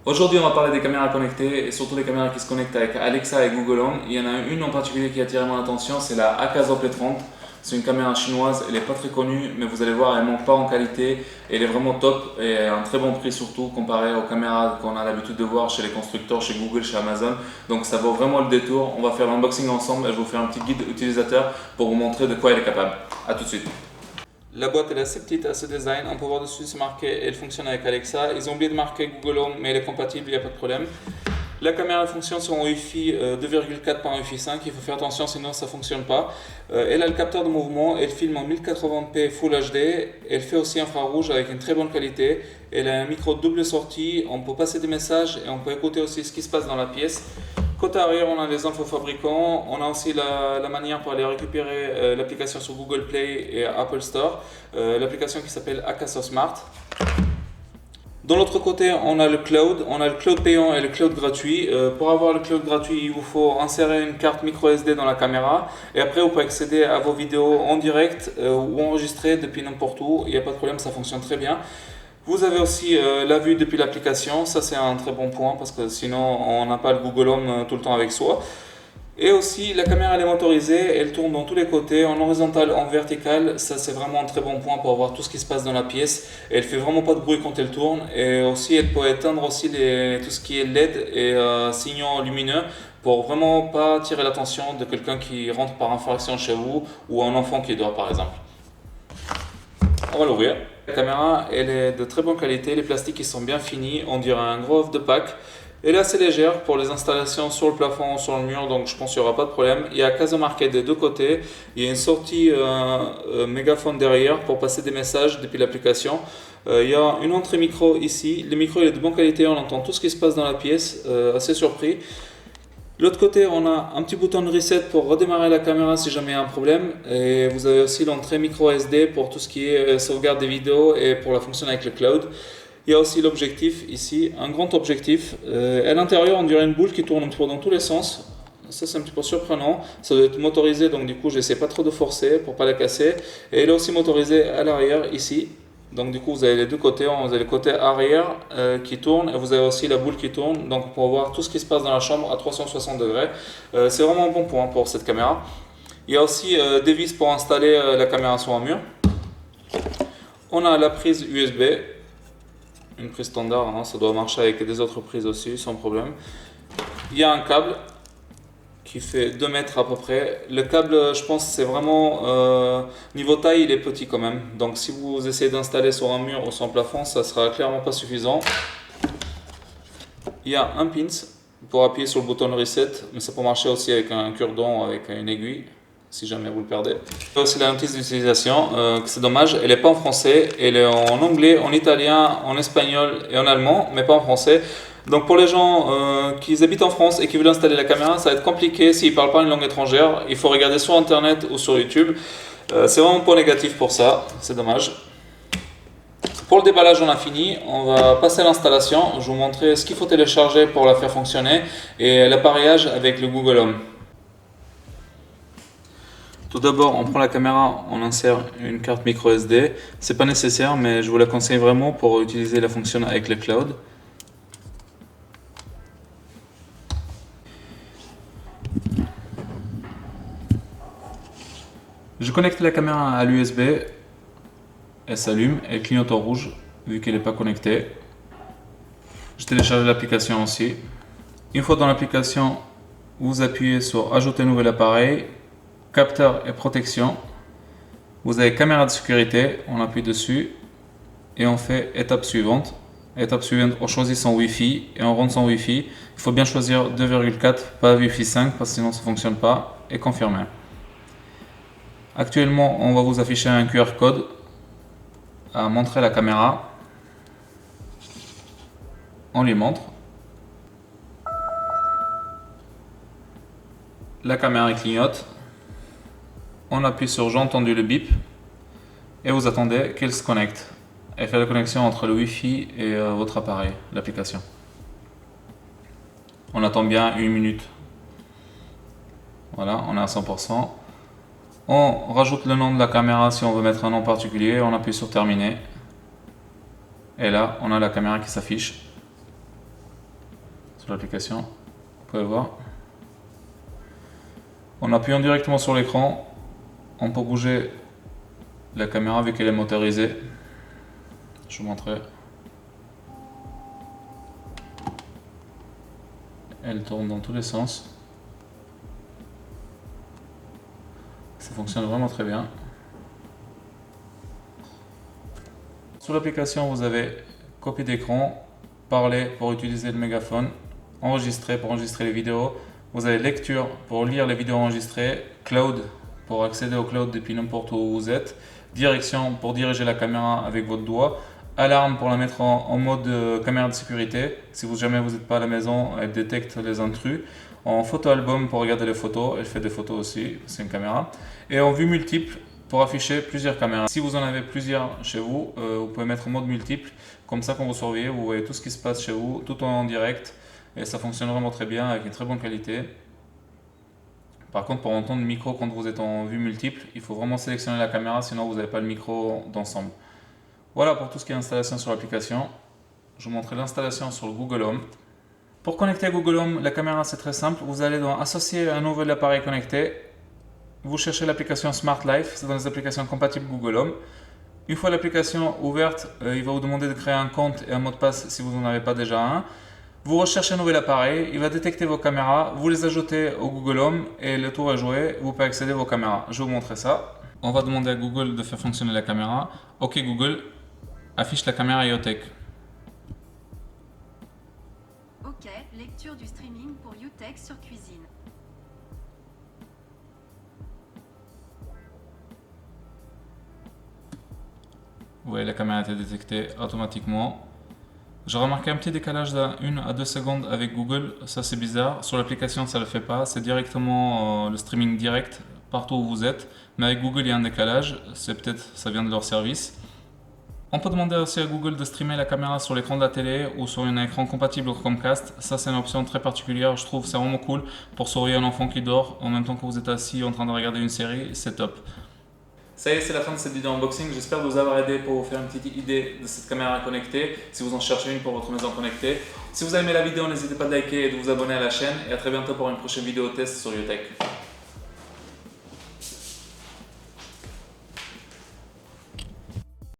Aujourd'hui, on va parler des caméras connectées et surtout des caméras qui se connectent avec Alexa et Google Home. Il y en a une en particulier qui a attiré mon attention, c'est la Akazo P30. C'est une caméra chinoise, elle n'est pas très connue, mais vous allez voir, elle ne manque pas en qualité. Elle est vraiment top et à un très bon prix surtout comparé aux caméras qu'on a l'habitude de voir chez les constructeurs, chez Google, chez Amazon. Donc ça vaut vraiment le détour. On va faire l'unboxing ensemble et je vais vous faire un petit guide utilisateur pour vous montrer de quoi elle est capable. A tout de suite. La boîte elle est assez petite, assez design. On peut voir dessus, c'est marqué, elle fonctionne avec Alexa. Ils ont oublié de marquer Google Home, mais elle est compatible, il n'y a pas de problème. La caméra fonctionne sur un Wi-Fi 2,4 par Wi-Fi 5. Il faut faire attention, sinon ça ne fonctionne pas. Elle a le capteur de mouvement, elle filme en 1080p Full HD. Elle fait aussi infrarouge avec une très bonne qualité. Elle a un micro double sortie, on peut passer des messages et on peut écouter aussi ce qui se passe dans la pièce. Côté arrière, on a les infos fabricants, on a aussi la manière pour aller récupérer l'application sur Google Play et Apple Store, l'application qui s'appelle Akaso Smart. De l'autre côté, on a le cloud payant et le cloud gratuit. Pour avoir le cloud gratuit, il vous faut insérer une carte micro SD dans la caméra et après vous pouvez accéder à vos vidéos en direct ou enregistrer depuis n'importe où. Il n'y a pas de problème, ça fonctionne très bien. Vous avez aussi la vue depuis l'application, ça c'est un très bon point parce que sinon on n'a pas le Google Home tout le temps avec soi. Et aussi la caméra elle est motorisée, elle tourne dans tous les côtés, en horizontal, en vertical, ça c'est vraiment un très bon point pour voir tout ce qui se passe dans la pièce. Elle fait vraiment pas de bruit quand elle tourne et aussi elle peut éteindre aussi tout ce qui est LED et signaux lumineux pour vraiment pas attirer l'attention de quelqu'un qui rentre par infraction chez vous ou un enfant qui dort par exemple. On va l'ouvrir. La caméra, elle est de très bonne qualité, les plastiques ils sont bien finis, on dirait un gros œuf de Pâques. Elle est assez légère pour les installations sur le plafond ou sur le mur, donc je pense qu'il n'y aura pas de problème. Il y a Akaso marqué des deux côtés, il y a une sortie mégaphone derrière pour passer des messages depuis l'application. Il y a une entrée micro ici, le micro il est de bonne qualité, on entend tout ce qui se passe dans la pièce, assez surpris. De l'autre côté, on a un petit bouton de reset pour redémarrer la caméra si jamais il y a un problème. Et vous avez aussi l'entrée micro SD pour tout ce qui est sauvegarde des vidéos et pour la fonction avec le cloud. Il y a aussi l'objectif ici, un grand objectif. À l'intérieur, on dirait une boule qui tourne un petit peu dans tous les sens. Ça, c'est un petit peu surprenant. Ça doit être motorisé, donc du coup, j'essaie pas trop de forcer pour pas la casser. Et elle est aussi motorisée à l'arrière ici. Donc du coup, vous avez les deux côtés. Vous avez le côté arrière qui tourne et vous avez aussi la boule qui tourne. Donc pour voir tout ce qui se passe dans la chambre à 360 degrés. C'est vraiment un bon point pour cette caméra. Il y a aussi des vis pour installer la caméra sur un mur. On a la prise USB. Une prise standard, hein, ça doit marcher avec des autres prises aussi sans problème. Il y a un câble qui fait 2 mètres à peu près. Le câble, je pense, c'est vraiment niveau taille, il est petit quand même. Donc si vous essayez d'installer sur un mur ou sur un plafond, ça sera clairement pas suffisant. Il y a un pins pour appuyer sur le bouton de reset, mais ça peut marcher aussi avec un cure-dent ou avec une aiguille si jamais vous le perdez. Il y a aussi la notice d'utilisation, c'est dommage, elle n'est pas en français, elle est en anglais, en italien, en espagnol et en allemand, mais pas en français. Donc pour les gens qui habitent en France et qui veulent installer la caméra, ça va être compliqué s'ils ne parlent pas une langue étrangère. Il faut regarder sur internet ou sur YouTube. C'est vraiment un point négatif pour ça, c'est dommage. Pour le déballage, on a fini. On va passer à l'installation. Je vais vous montrer ce qu'il faut télécharger pour la faire fonctionner et l'appareillage avec le Google Home. Tout d'abord, on prend la caméra, on insère une carte micro SD. C'est pas nécessaire, mais je vous la conseille vraiment pour utiliser la fonction avec le cloud. Je connecte la caméra à l'USB. Elle s'allume, elle clignote en rouge vu qu'elle n'est pas connectée. Je télécharge l'application aussi. Une fois dans l'application, vous appuyez sur Ajouter nouvel appareil, capteur et protection. Vous avez caméra de sécurité, on appuie dessus et on fait étape suivante. Étape suivante, on choisit son Wi-Fi et on rentre son Wi-Fi. Il faut bien choisir 2,4, pas Wi-Fi 5 parce que sinon ça ne fonctionne pas et confirmer. Actuellement, on va vous afficher un QR code à montrer la caméra. On lui montre. La caméra clignote. On appuie sur j'ai entendu le bip et vous attendez qu'elle se connecte et fait la connexion entre le Wi-Fi et votre appareil, l'application. On attend bien 1 minute. Voilà, on est à 100%. On rajoute le nom de la caméra si on veut mettre un nom particulier, on appuie sur terminer. Et là, on a la caméra qui s'affiche. sur l'application. Vous pouvez voir. En appuyant directement sur l'écran, on peut bouger la caméra vu qu'elle est motorisée. Je vous montrerai. Elle tourne dans tous les sens. Ça fonctionne vraiment très bien. Sur l'application, vous avez copie d'écran, parler pour utiliser le mégaphone, enregistrer pour enregistrer les vidéos. Vous avez lecture pour lire les vidéos enregistrées, cloud pour accéder au cloud depuis n'importe où vous êtes, direction pour diriger la caméra avec votre doigt, alarme pour la mettre en mode caméra de sécurité. Si jamais vous n'êtes pas à la maison, elle détecte les intrus. En photo album pour regarder les photos, elle fait des photos aussi, c'est une caméra. Et en vue multiple pour afficher plusieurs caméras. Si vous en avez plusieurs chez vous, vous pouvez mettre en mode multiple. Comme ça, quand vous surveillez, vous voyez tout ce qui se passe chez vous, tout en direct. Et ça fonctionne vraiment très bien avec une très bonne qualité. Par contre, pour entendre le micro quand vous êtes en vue multiple, il faut vraiment sélectionner la caméra, sinon vous n'avez pas le micro d'ensemble. Voilà pour tout ce qui est installation sur l'application. Je vous montre l'installation sur le Google Home. Pour connecter à Google Home, la caméra c'est très simple. Vous allez dans Associer un nouvel appareil connecté. Vous cherchez l'application Smart Life, c'est dans les applications compatibles Google Home. Une fois l'application ouverte, il va vous demander de créer un compte et un mot de passe si vous n'en avez pas déjà un. Vous recherchez un nouvel appareil, il va détecter vos caméras, vous les ajoutez au Google Home et le tour est joué, vous pouvez accéder à vos caméras. Je vais vous montrer ça. On va demander à Google de faire fonctionner la caméra. Ok Google, affiche la caméra IoTech. Ok, lecture du streaming pour UTech sur cuisine. Vous voyez, la caméra a été détectée automatiquement. J'ai remarqué un petit décalage d'1 à 2 secondes avec Google, ça c'est bizarre. Sur l'application ça ne le fait pas, c'est directement le streaming direct partout où vous êtes. Mais avec Google il y a un décalage, c'est peut-être ça vient de leur service. On peut demander aussi à Google de streamer la caméra sur l'écran de la télé ou sur un écran compatible au Chromecast. Ça c'est une option très particulière, je trouve c'est vraiment cool pour surveiller un enfant qui dort en même temps que vous êtes assis en train de regarder une série, c'est top. Ça y est, c'est la fin de cette vidéo unboxing. J'espère vous avoir aidé pour vous faire une petite idée de cette caméra connectée, si vous en cherchez une pour votre maison connectée. Si vous avez aimé la vidéo, n'hésitez pas de liker et de vous abonner à la chaîne. Et à très bientôt pour une prochaine vidéo test sur UTech.